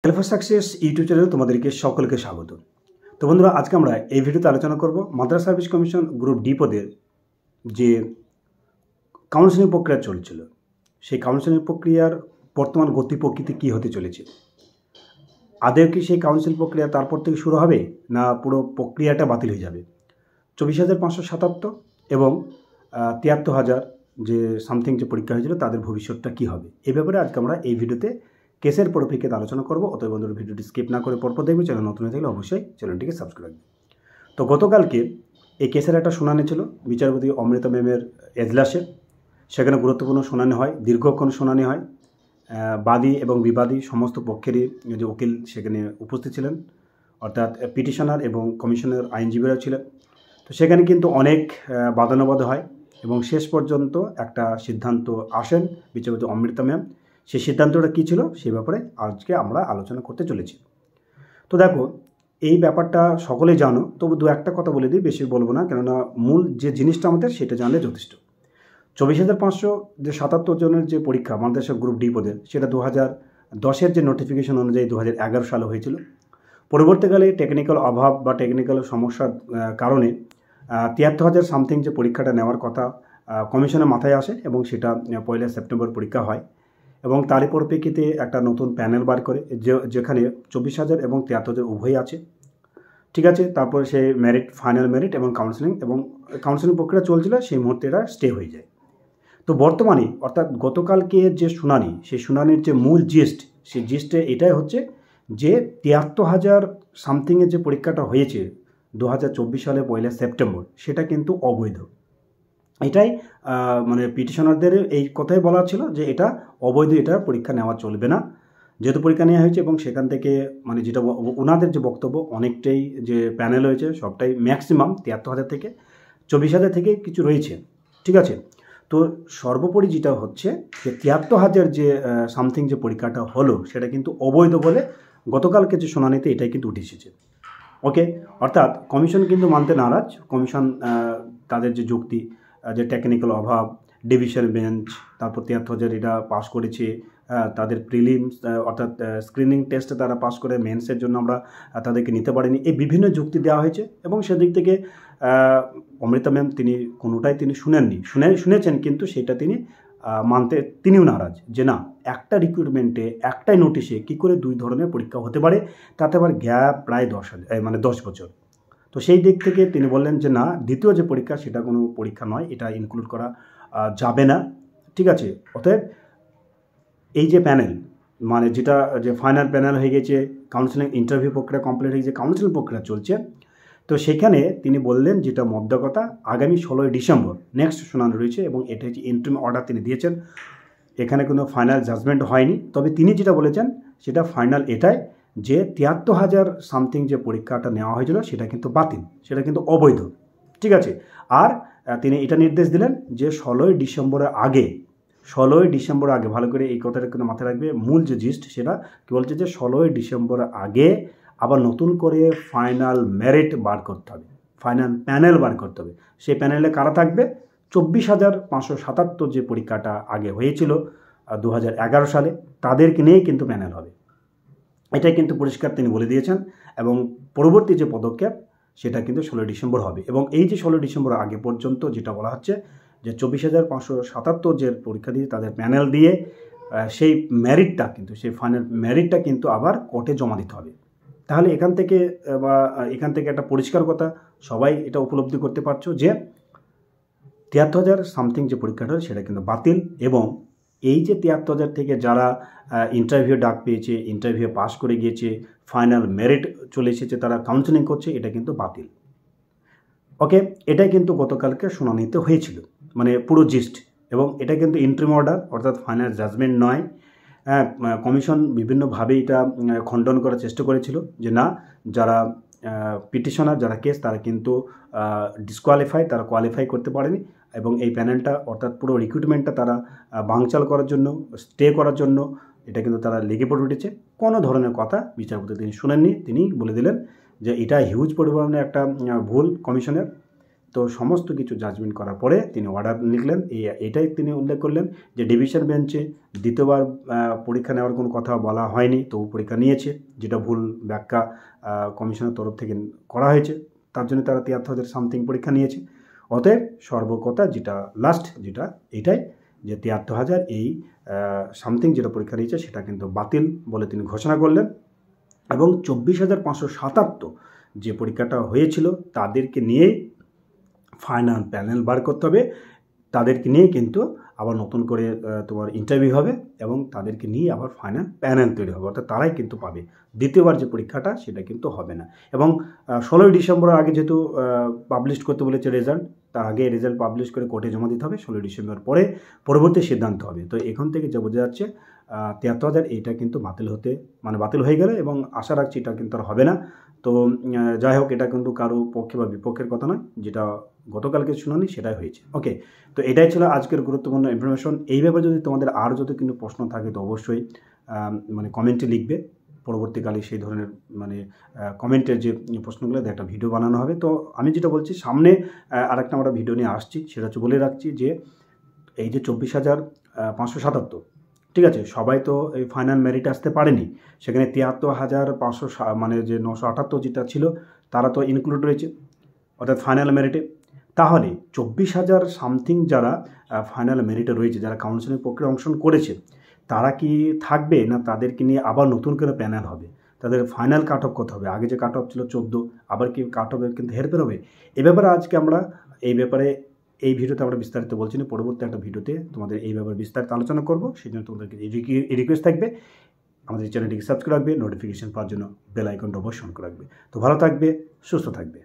Self success YouTube চ্যানেলে তোমাদেরকে সকলকে স্বাগত। তো বন্ধুরা, আজকে আমরা এই ভিডিওতে আলোচনা করব Madras service commission group D পদের যে কাউন্সেলিং প্রক্রিয়া চলছিল, সেই কাউন্সেলিং প্রক্রিয়ার বর্তমান গতি প্রকৃতি কী হতে চলেছে। আদৌ কি সেই কাউন্সেলিং প্রক্রিয়া তারপর থেকে শুরু হবে, না পুরো প্রক্রিয়াটা বাতিল হয়ে যাবে? 24,577 এবং 73,000 যে সামথিং যে পরীক্ষা হয়েছিল তাদের ভবিষ্যৎটা কী হবে, এই ব্যাপারে আজকে আমরা এই ভিডিওতে কেসের পরিপ্রেক্ষিতে আলোচনা করব। অতএব বন্ধুরা, ভিডিওটি স্কিপ না করে পরপর দেখবে। চ্যানেল নতুন হয়ে থাকলে অবশ্যই চ্যানেলটিকে সাবস্ক্রাইব করবে। তো গতকালকে এই কেসের একটা শুনানি ছিল বিচারপতি অমৃতা ম্যামের এজলাসে। সেখানে গুরুত্বপূর্ণ শুনানি হয়, দীর্ঘক্ষণ শুনানি হয়। বাদী এবং বিবাদী সমস্ত পক্ষেরই যে উকিল সেখানে উপস্থিত ছিলেন, অর্থাৎ পিটিশনার এবং কমিশনের আইনজীবীরা ছিলেন। তো সেখানে কিন্তু অনেক বাদানুবাদ হয় এবং শেষ পর্যন্ত একটা সিদ্ধান্ত আসেন বিচারপতি অমৃতা ম্যাম। সেই সিদ্ধান্তটা কী ছিল সেই ব্যাপারে আজকে আমরা আলোচনা করতে চলেছি। তো দেখো, এই ব্যাপারটা সকলেই জানো, তবু দু একটা কথা বলে দিই, বেশি বলবো না, কেননা মূল যে জিনিসটা আমাদের সেটা জানলে যথেষ্ট। 24,577 জনের যে পরীক্ষা মাদ্রাসা গ্রুপ ডি পদের, সেটা 2010-এর যে নোটিফিকেশন অনুযায়ী 2011 সালে হয়েছিল। পরবর্তীকালে টেকনিক্যাল অভাব বা টেকনিক্যাল সমস্যার কারণে 73,000 সামথিং যে পরীক্ষাটা নেওয়ার কথা কমিশনের মাথায় আসে এবং সেটা 1 সেপ্টেম্বর পরীক্ষা হয়। এবং তারই পরিপ্রেক্ষিতে একটা নতুন প্যানেল বার করে, যেখানে 24,000 এবং 73,000 উভয়ই আছে। ঠিক আছে, তারপরে সে মেরিট, ফাইনাল মেরিট এবং কাউন্সেলিং প্রক্রিয়া চলছিল, সেই মুহূর্তে এটা স্টে হয়ে যায়। তো বর্তমানে, অর্থাৎ গতকালকে যে শুনানি, সেই শুনানির যে মূল জিস্ট, সেই জিস্টে এটাই হচ্ছে যে 73,000 সামথিংয়ের যে পরীক্ষাটা হয়েছে 2024 সালে 1 সেপ্টেম্বর, সেটা কিন্তু অবৈধ। এটাই মানে পিটিশনারদের এই কথাই বলা ছিল যে এটা অবৈধ, এটা পরীক্ষা নেওয়া চলবে না। যেহেতু পরীক্ষা নেওয়া হয়েছে এবং সেখান থেকে মানে যেটা ওনাদের যে বক্তব্য, অনেকটাই যে প্যানেল হয়েছে সবটাই ম্যাক্সিমাম 73,000 থেকে 24,000 থেকে কিছু রয়েছে। ঠিক আছে, তো সর্বোপরি যেটা হচ্ছে যে 73,000 যে সামথিং যে পরীক্ষাটা হলো সেটা কিন্তু অবৈধ বলে গতকালকে যে শুনানিতে এটাই কিন্তু উঠে এসেছে। ওকে, অর্থাৎ কমিশন কিন্তু মানতে নারাজ। কমিশন তাদের যে যুক্তি, যে টেকনিক্যাল অভাব, ডিভিশন বেঞ্চ, তারপর 73,000 এটা পাস করেছে, তাদের প্রিলিমস অর্থাৎ স্ক্রিনিং টেস্টে তারা পাস করে, মেন্সের জন্য আমরা তাদেরকে নিতে পারিনি, এই বিভিন্ন যুক্তি দেওয়া হয়েছে। এবং সেদিক থেকে অমৃতা ম্যাম তিনি কোনোটাই তিনি শুনেছেন, কিন্তু সেটা তিনি মানতে তিনিও নারাজ যে না, একটা রিক্রুটমেন্টে একটাই নোটিশে কী করে দুই ধরনের পরীক্ষা হতে পারে, তাতে আবার গ্যাপ প্রায় 10 বছর। তো সেই দিক থেকে তিনি বললেন যে না, দ্বিতীয় যে পরীক্ষা সেটা কোনো পরীক্ষা নয়, এটা ইনক্লুড করা যাবে না। ঠিক আছে, অতএব এই যে প্যানেল, মানে যেটা যে ফাইনাল প্যানেল হয়ে গেছে, কাউন্সেলিং ইন্টারভিউ প্রক্রিয়া কমপ্লিট হয়ে গেছে, কাউন্সেলিং প্রক্রিয়া চলছে। তো সেখানে তিনি বললেন যেটা মধ্য কথা, আগামী 16 ডিসেম্বর নেক্সট শুনানি রয়েছে এবং এটা হচ্ছে ইন্টারিম অর্ডার তিনি দিয়েছেন। এখানে কোনো ফাইনাল জাজমেন্ট হয়নি, তবে তিনি যেটা বলেছেন সেটা ফাইনাল এটাই যে 73,000 সামথিং যে পরীক্ষাটা নেওয়া হয়েছিল সেটা কিন্তু বাতিল, সেটা কিন্তু অবৈধ। ঠিক আছে, আর তিনি এটা নির্দেশ দিলেন যে 16 ডিসেম্বরের আগে, ভালো করে এই কথাটা কিন্তু মাথায় রাখবে, মূল যে জিস্ট সেটা কি বলছে যে 16 ডিসেম্বরের আগে আবার নতুন করে ফাইনাল মেরিট বার করতে হবে, ফাইনাল প্যানেল বার করতে হবে। সেই প্যানেলে কারা থাকবে? 24,577 যে পরীক্ষাটা আগে হয়েছিল 2011 সালে, তাদেরকে নিয়েই কিন্তু প্যানেল হবে। এটাই কিন্তু পরিষ্কার তিনি বলে দিয়েছেন। এবং পরবর্তী যে পদক্ষেপ সেটা কিন্তু 16 ডিসেম্বর হবে। এবং এই যে 16 ডিসেম্বর আগে পর্যন্ত যেটা বলা হচ্ছে যে 24,577 যে পরীক্ষা দিয়ে তাদের প্যানেল দিয়ে সেই মেরিটটা কিন্তু, সেই ফাইনাল মেরিটটা কিন্তু আবার কোর্টে জমা দিতে হবে। তাহলে এখান থেকে একটা পরিষ্কার কথা সবাই এটা উপলব্ধি করতে পারছো যে 73,000 সামথিং যে পরীক্ষাটা সেটা কিন্তু বাতিল। এবং এই যে 73,000 থেকে যারা ইন্টারভিউ ডাক পেয়েছে, ইন্টারভিউ পাস করে গিয়েছে, ফাইনাল মেরিট চলে এসেছে, তারা কাউন্সেলিং করছে, এটা কিন্তু বাতিল। ওকে, এটাই কিন্তু গতকালকে শুনানিতে হয়েছিল, মানে পুরো জিস্ট। এবং এটা কিন্তু ইন্টারিম অর্ডার, অর্থাৎ ফাইনাল জাজমেন্ট নয়। কমিশন বিভিন্নভাবে এটা খণ্ডন করার চেষ্টা করেছিল যে না, যারা পিটিশনার, যারা কেস, তারা কিন্তু ডিসকোয়ালিফাই, তারা কোয়ালিফাই করতে পারেনি। এবং এই প্যানেলটা, অর্থাৎ পুরো রিক্রুটমেন্টটা তারা বানচাল করার জন্য, স্টে করার জন্য এটা কিন্তু তারা লেগে পড়ে উঠেছে। কোনো ধরনের কথা বিচারপতি তিনি শুনেননি, তিনি বলে দিলেন যে এটা হিউজ পরিমাণে একটা ভুল কমিশনের, তো সমস্ত কিছু জাজমেন্ট করার পরে তিনি অর্ডার লিখলেন, এটাই তিনি উল্লেখ করলেন যে ডিভিশন বেঞ্চে দ্বিতীয়বার পরীক্ষা নেওয়ার কোনো কথা বলা হয়নি, তবু পরীক্ষা নিয়েছে, যেটা ভুল ব্যাখ্যা কমিশনের তরফ থেকে করা হয়েছে, তার জন্য তারা ৭৩,০০০ সামথিং পরীক্ষা নিয়েছে। অতএব সর্বকথা যেটা লাস্ট যেটা এটাই যে ৭৩,০০০ এই সামথিং যেটা পরীক্ষা নিয়েছে সেটা কিন্তু বাতিল বলে তিনি ঘোষণা করলেন। এবং ২৪,৫৭৭ যে পরীক্ষাটা হয়েছিল তাদেরকে নিয়েই ফাইনাল প্যানেল বার করতে হবে, তাদেরকে নিয়ে কিন্তু আবার নতুন করে তোমার ইন্টারভিউ হবে এবং তাদেরকে নিয়ে আবার ফাইনাল প্যানেল তৈরি হবে, অর্থাৎ তারাই কিন্তু পাবে। দ্বিতীয়বার যে পরীক্ষাটা সেটা কিন্তু হবে না। এবং ১৬ই ডিসেম্বরের আগে যেহেতু পাবলিশ করতে বলেছে রেজাল্ট, তার আগে রেজাল্ট পাবলিশ করে কোর্টে জমা দিতে হবে, ১৬ই ডিসেম্বর পরে পরবর্তী সিদ্ধান্ত হবে। তো এখান থেকে যা বোঝা যাচ্ছে ৭৩,০০০ এইটা কিন্তু বাতিল হয়ে গেল এবং আশা রাখছি এটা কিন্তু আর হবে না। তো যাই হোক, এটা কিন্তু কারো পক্ষে বা বিপক্ষের কথা নয়, যেটা গতকালকে শুনানি সেটাই হয়েছে। ওকে, তো এটাই ছিল আজকের গুরুত্বপূর্ণ ইনফরমেশন। এই ব্যাপারে যদি তোমাদের আর যদি কোনো প্রশ্ন থাকে তো অবশ্যই কমেন্টে লিখবে। পরবর্তীকালে সেই ধরনের কমেন্টের যে প্রশ্নগুলো একটা ভিডিও বানানো হবে। তো আমি যেটা বলছি, সামনে আরেকটা আমরা ভিডিও নিয়ে আসছি, সেটা হচ্ছে বলে রাখছি যে এই যে ২৪,৫৭৭, ঠিক আছে, সবাই তো এই ফাইনাল মেরিট আসতে পারেনি, সেখানে ৭৩,৫০০ যে ৯৭৮ যেটা ছিল তারা তো ইনক্লুড রয়েছে অর্থাৎ ফাইনাল মেরিটে। তাহলে ২৪,০০০ সামথিং যারা ফাইনাল মেরিটে রয়েছে, যারা কাউন্সিলিং প্রক্রিয়া অংশগ্রহণ করেছে, তারা কি থাকবে না তাদেরকে নিয়ে আবার নতুন করে প্যানেল হবে? তাদের ফাইনাল কাট অফ কত হবে? আগে যে কাট অফ ছিল ১৪, আবার কি কাট অফে কিন্তু হেরফের হবে? এ ব্যাপারে আজকে আমরা এই ভিডিওতে আমরা বিস্তারিত বলছি না, পরবর্তী একটা ভিডিওতে তোমাদের এই ব্যাপারে বিস্তারিত আলোচনা করব। সেই জন্য তোমাদেরকে এই রিকোয়েস্ট থাকবে, আমাদের চ্যানেলটিকে সাবস্ক্রাইব রাখবে, নোটিফিকেশন পাওয়ার জন্য বেল আইকনটা অবশ্যই অন করে রাখবে। তো ভালো থাকবে, সুস্থ থাকবে।